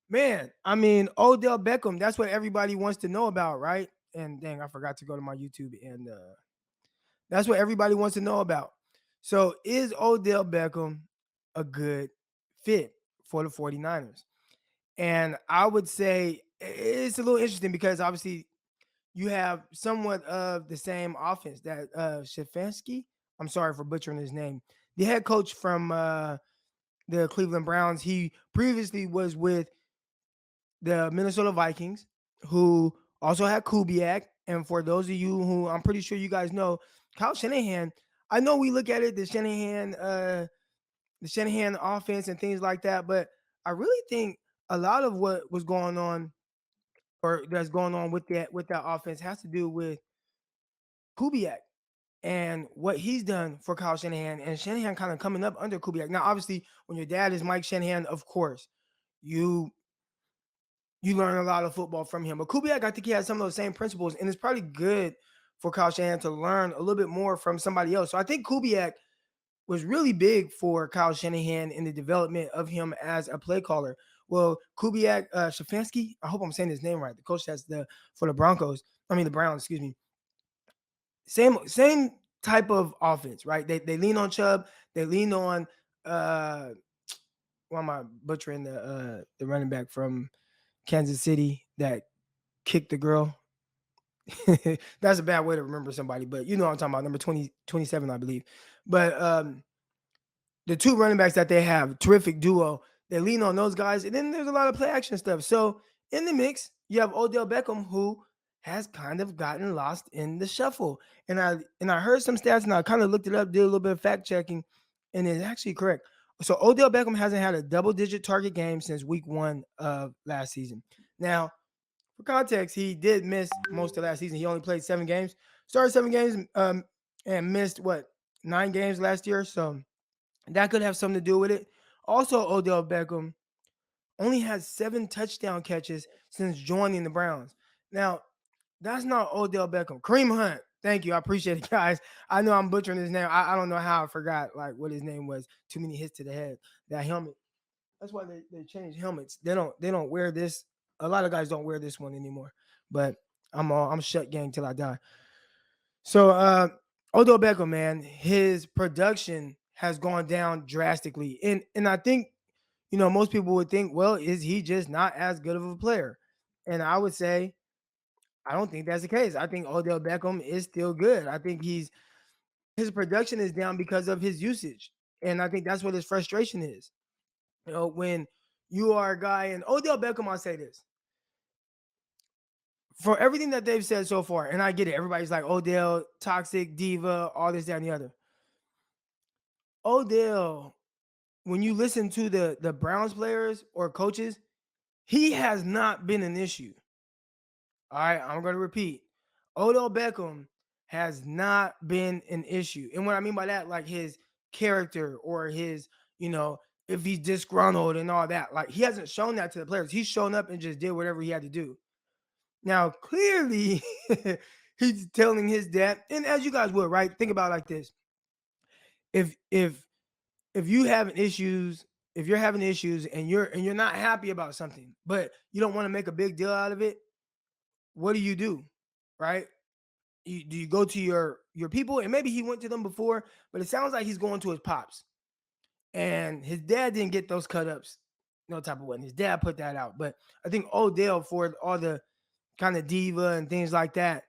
Man, I mean, Odell Beckham, that's what everybody wants to know about, right? And dang, I forgot to go to my YouTube and that's what everybody wants to know about. So, is Odell Beckham a good fit for the 49ers? And I would say it's a little interesting because obviously you have somewhat of the same offense that Stefanski. I'm sorry for butchering his name. The head coach from the Cleveland Browns. He previously was with the Minnesota Vikings, who also had Kubiak. And for those of you who I'm pretty sure you guys know, Kyle Shanahan. I know we look at it the Shanahan offense and things like that, but I really think a lot of what was going on or that's going on with that offense has to do with Kubiak and what he's done for Kyle Shanahan and Shanahan kind of coming up under Kubiak. Now, obviously, when your dad is Mike Shanahan, of course, you you learn a lot of football from him. But Kubiak, I think he has some of those same principles, and it's probably good for Kyle Shanahan to learn a little bit more from somebody else. So I think Kubiak was really big for Kyle Shanahan in the development of him as a play caller. Well, Kubiak Stefanski, I hope I'm saying his name right. The coach that's the for the Broncos. I mean the Browns, excuse me. Same type of offense, right? They lean on Chubb, they lean on uh why am I butchering the running back from Kansas City that kicked the girl? That's a bad way to remember somebody, but you know what I'm talking about, number 27, I believe. But the two running backs that they have, terrific duo. They lean on those guys, and then there's a lot of play action stuff. So in the mix, you have Odell Beckham, who has kind of gotten lost in the shuffle. And I heard some stats, and I kind of looked it up, did a little bit of fact checking, and it's actually correct. So Odell Beckham hasn't had a double-digit target game since week 1 of last season. Now, for context, he did miss most of last season. He only played 7 games, started 7 games, and missed what 9 games last year. So that could have something to do with it. Also, Odell Beckham only has 7 touchdown catches since joining the Browns. Now, that's not Odell Beckham. Kareem Hunt. Thank you. I appreciate it, guys. I know I'm butchering his name. I don't know how I forgot like what his name was. Too many hits to the head. That helmet. That's why they changed helmets. They don't wear this. A lot of guys don't wear this one anymore. But I'm shut gang till I die. So Odell Beckham, man, his production has gone down drastically. And I think, most people would think, well, is he just not as good of a player? And I would say, I don't think that's the case. I think Odell Beckham is still good. I think his production is down because of his usage. And I think that's what his frustration is. When you are a guy, and Odell Beckham, I'll say this. For everything that they've said so far, and I get it, everybody's like Odell, toxic, diva, all this, that, and the other. Odell, when you listen to the Browns players or coaches, he has not been an issue. All right, I'm going to repeat. Odell Beckham has not been an issue. And what I mean by that, like his character or his, if he's disgruntled and all that, like he hasn't shown that to the players. He's shown up and just did whatever he had to do. Now, clearly, he's telling his dad, and as you guys would, right? Think about it like this. If you having issues, if you're having issues and you're not happy about something, but you don't want to make a big deal out of it, what do? Right? Do you go to your people? And maybe he went to them before, but it sounds like he's going to his pops. And his dad didn't get those cut ups no type of way. His dad put that out. But I think Odell, for all the kind of diva and things like that,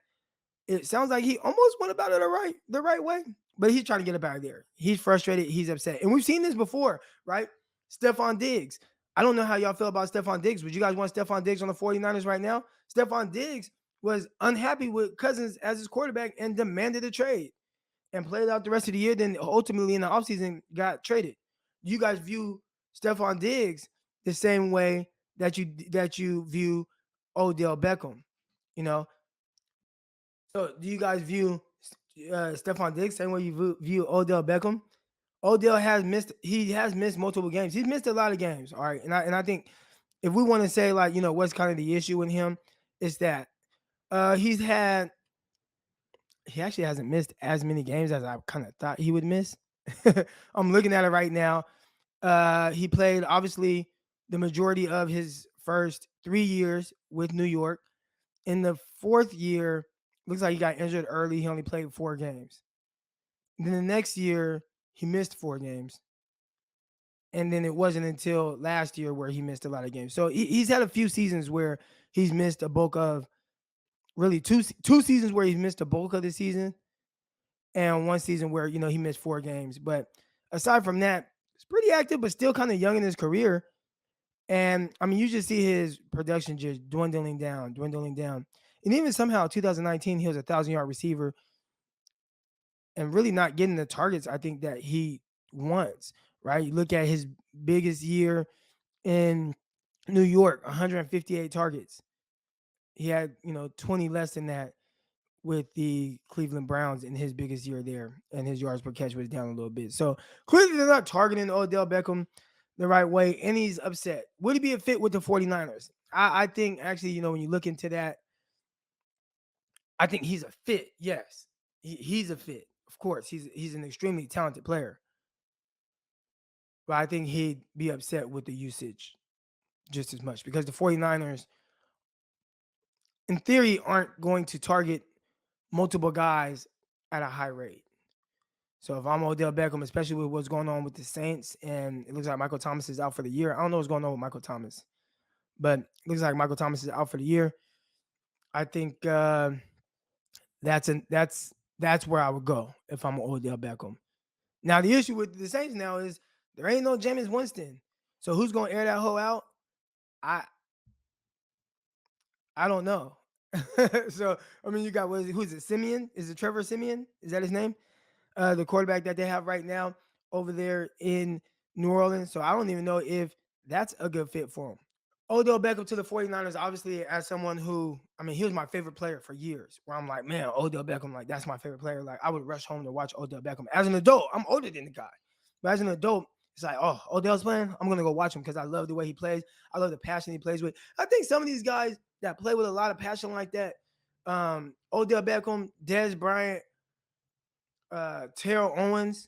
it sounds like he almost went about it the right way, but he's trying to get up out of there. He's frustrated. He's upset. And we've seen this before, right? Stephon Diggs. I don't know how y'all feel about Stephon Diggs. Would you guys want Stephon Diggs on the 49ers right now? Stephon Diggs was unhappy with Cousins as his quarterback and demanded a trade and played out the rest of the year. Then ultimately in the offseason got traded. You guys view Stephon Diggs the same way that you view Odell Beckham, you know? So do you guys view Stephon Diggs same way you view Odell Beckham? Odell has missed multiple games. He's missed a lot of games. All right. And I think if we want to say like, what's kind of the issue with him is that he's had he actually hasn't missed as many games as I kind of thought he would miss. I'm looking at it right now. He played obviously the majority of his first 3 years with New York. In the fourth year, looks like he got injured early. He only played 4 games. Then the next year, he missed 4 games. And then it wasn't until last year where he missed a lot of games. So he's had a few seasons where he's missed a bulk of, really two seasons where he's missed a bulk of the season, and one season where he missed 4 games. But aside from that, it's pretty active, but still kind of young in his career. And I mean, you just see his production just dwindling down, dwindling down. And even somehow 2019, he was a 1,000-yard receiver and really not getting the targets I think that he wants, right? You look at his biggest year in New York, 158 targets. He had, 20 less than that with the Cleveland Browns in his biggest year there, and his yards per catch was down a little bit. So clearly they're not targeting Odell Beckham the right way, and he's upset. Would he be a fit with the 49ers? I think actually, when you look into that, I think he's a fit. Yes, he's a fit. Of course, he's an extremely talented player, but I think he'd be upset with the usage just as much because the 49ers, in theory, aren't going to target multiple guys at a high rate. So if I'm Odell Beckham, especially with what's going on with the Saints, and it looks like Michael Thomas is out for the year. I don't know what's going on with Michael Thomas, but it looks like Michael Thomas is out for the year. I think that's where I would go if I'm Odell Beckham. Now the issue with the Saints now is there ain't no Jameis Winston, so who's going to air that hole out? I don't know. So I mean, you got who's it? Simeon? Is it Trevor Simeon? Is that his name? The quarterback that they have right now over there in New Orleans. So I don't even know if that's a good fit for him. Odell Beckham to the 49ers, obviously, as someone who, I mean, he was my favorite player for years, where I'm like, man, Odell Beckham, like, that's my favorite player. Like, I would rush home to watch Odell Beckham. As an adult, I'm older than the guy. But as an adult, it's like, oh, Odell's playing? I'm going to go watch him because I love the way he plays. I love the passion he plays with. I think some of these guys that play with a lot of passion like that, Odell Beckham, Dez Bryant, Terrell Owens,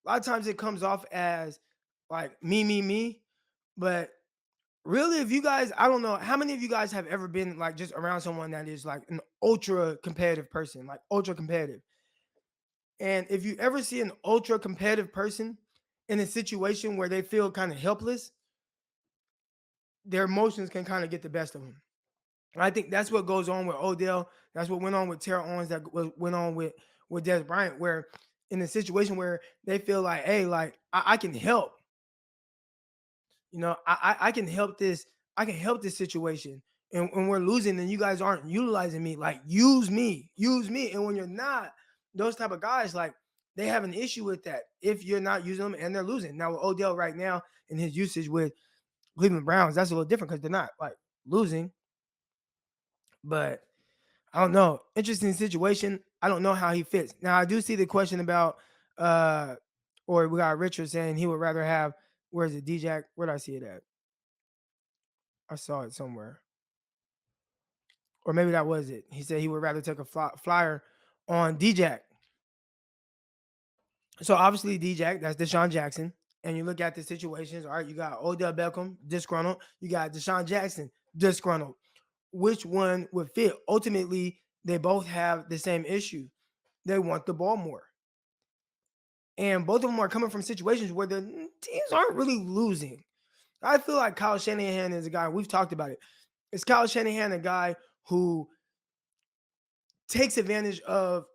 a lot of times it comes off as like me, but really, if you guys, I don't know how many of you guys have ever been like just around someone that is like an ultra competitive person, like ultra competitive. And if you ever see an ultra competitive person in a situation where they feel kind of helpless, their emotions can kind of get the best of them. And I think that's what goes on with Odell. That's what went on with Terrell Owens. That went on with Dez Bryant, where in a situation where they feel like, hey, like I can help. I can help this. I can help this situation. And when we're losing, and you guys aren't utilizing me, like use me. And when you're not, those type of guys, like they have an issue with that if you're not using them and they're losing. Now with Odell right now and his usage with Cleveland Browns, that's a little different because they're not like losing. But I don't know. Interesting situation. I don't know how he fits. Now I do see the question about or we got Richard saying he would rather have, where is it, DJ? Where did I see it at? I saw it somewhere. Or maybe that was it. He said he would rather take a flyer on DJ. So obviously DJ, that's Deshaun Jackson. And you look at the situations, all right, you got Odell Beckham, disgruntled. You got Deshaun Jackson, disgruntled. Which one would fit? Ultimately, they both have the same issue. They want the ball more. And both of them are coming from situations where the teams aren't really losing. I feel like Kyle Shanahan is a guy, we've talked about it. Is Kyle Shanahan a guy who takes advantage of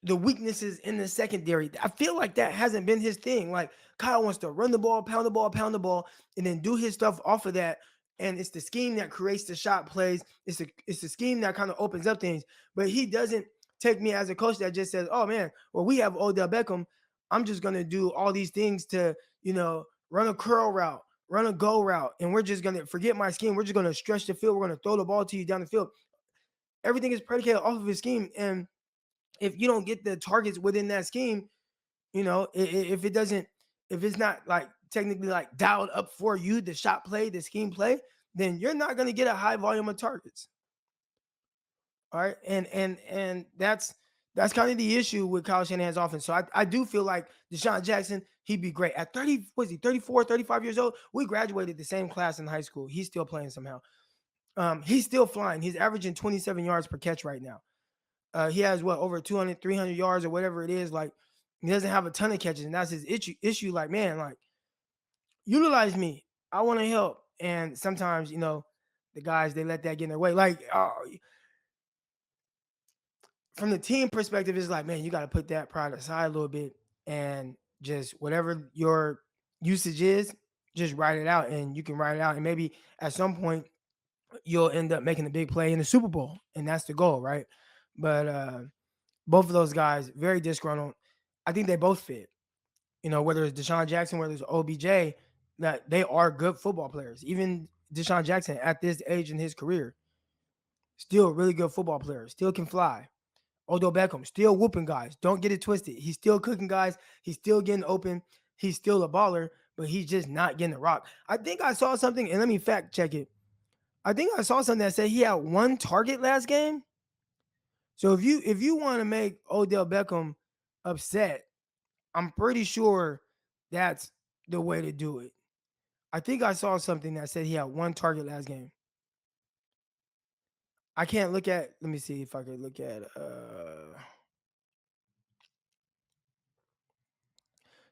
the weaknesses in the secondary? I feel like that hasn't been his thing. Like Kyle wants to run the ball, pound the ball, and then do his stuff off of that. And it's the scheme that creates the shot plays. It's the scheme that kind of opens up things. But he doesn't take me as a coach that just says, oh man, well, we have Odell Beckham. I'm just going to do all these things to, run a curl route, run a go route. And we're just going to forget my scheme. We're just going to stretch the field. We're going to throw the ball to you down the field. Everything is predicated off of his scheme. And if you don't get the targets within that scheme, if it's not like technically like dialed up for you, the shot play, the scheme play, then you're not going to get a high volume of targets. All right. And that's That's kind of the issue with Kyle Shanahan's offense. So I do feel like Deshaun Jackson, he'd be great. At 30, was he 34, 35 years old? We graduated the same class in high school. He's still playing somehow. He's still flying. He's averaging 27 yards per catch right now. He has what, over 200, 300 yards or whatever it is. Like, he doesn't have a ton of catches, and that's his issue. Like, man, like, utilize me. I want to help. And sometimes, the guys, they let that get in their way. Like, from the team perspective, it's like, man, you got to put that pride aside a little bit and just whatever your usage is, just write it out, and you can write it out. And maybe at some point you'll end up making a big play in the Super Bowl, and that's the goal, right? But both of those guys, very disgruntled. I think they both fit. Whether it's Deshaun Jackson, whether it's OBJ, that they are good football players. Even Deshaun Jackson at this age in his career, still a really good football player, still can fly. Odell Beckham, still whooping guys. Don't get it twisted. He's still cooking guys. He's still getting open. He's still a baller, but he's just not getting the rock. I think I saw something, and let me fact check it. I think I saw something that said he had one target last game. So if you want to make Odell Beckham upset, I'm pretty sure that's the way to do it. I think I saw something that said he had one target last game. I can't look at. Let me see if I could look at.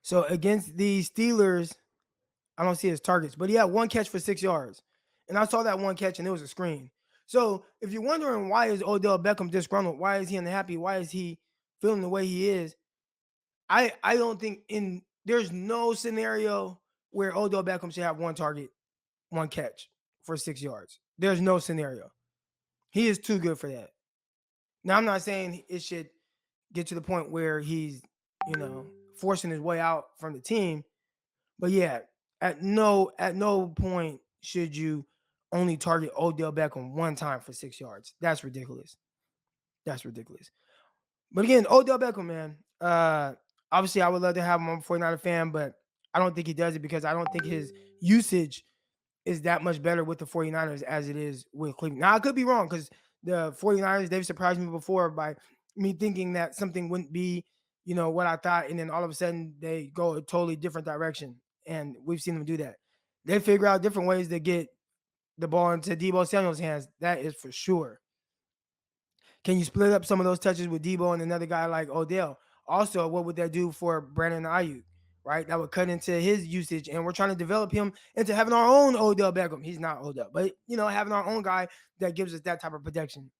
So against the Steelers, I don't see his targets, but he had one catch for 6 yards, and I saw that one catch, and it was a screen. So if you're wondering why is Odell Beckham disgruntled, why is he unhappy, why is he feeling the way he is, I don't think there's no scenario where Odell Beckham should have one target, one catch for 6 yards. There's no scenario. He is too good for that. Now I'm not saying it should get to the point where he's, forcing his way out from the team, but yeah, at no point should you only target Odell Beckham one time for 6 yards. That's ridiculous. That's ridiculous. But again, Odell Beckham, man. Obviously, I would love to have him on 49er fan, but I don't think he does it because I don't think his usage is that much better with the 49ers as it is with Cleveland. Now, I could be wrong because the 49ers, they've surprised me before by me thinking that something wouldn't be, what I thought, and then all of a sudden they go a totally different direction. And we've seen them do that. They figure out different ways to get the ball into Deebo Samuel's hands. That is for sure. Can you split up some of those touches with Deebo and another guy like Odell? Also, what would that do for Brandon Ayuk? Right, that would cut into his usage, and we're trying to develop him into having our own Odell Beckham. He's not Odell, but having our own guy that gives us that type of protection.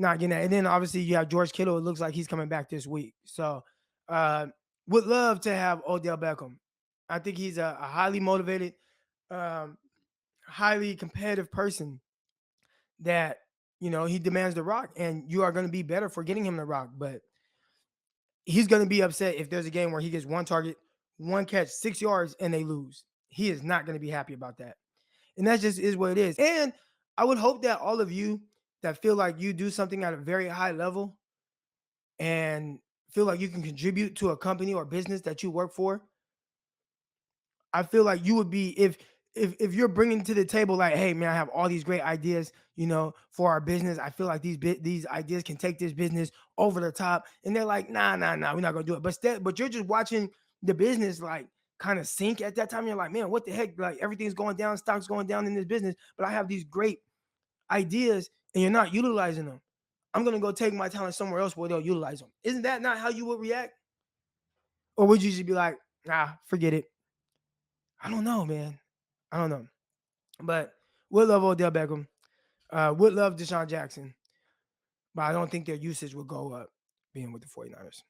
Not getting that, and then obviously you have George Kittle. It looks like he's coming back this week, so would love to have Odell Beckham. I think he's a highly motivated, um, highly competitive person that he demands the rock, and you are going to be better for getting him the rock. But he's going to be upset if there's a game where he gets one target, one catch, 6 yards, and they lose. He is not going to be happy about that, and that just is what it is. And I would hope that all of you that feel like you do something at a very high level and feel like you can contribute to a company or business that you work for, I feel like you would be if you're bringing to the table like, hey man, I have all these great ideas, for our business. I feel like these ideas can take this business over the top, and they're like, nah, we're not gonna do it. But you're just watching the business like kind of sink at that time. You're like, man, what the heck? Like everything's going down, stocks going down in this business, but I have these great ideas, and you're not utilizing them. I'm gonna go take my talent somewhere else where they'll utilize them. Isn't that not how you would react? Or would you just be like, nah, forget it? I don't know, man. I don't know. But would love Odell Beckham. Would love Deshaun Jackson. But I don't think their usage will go up being with the 49ers.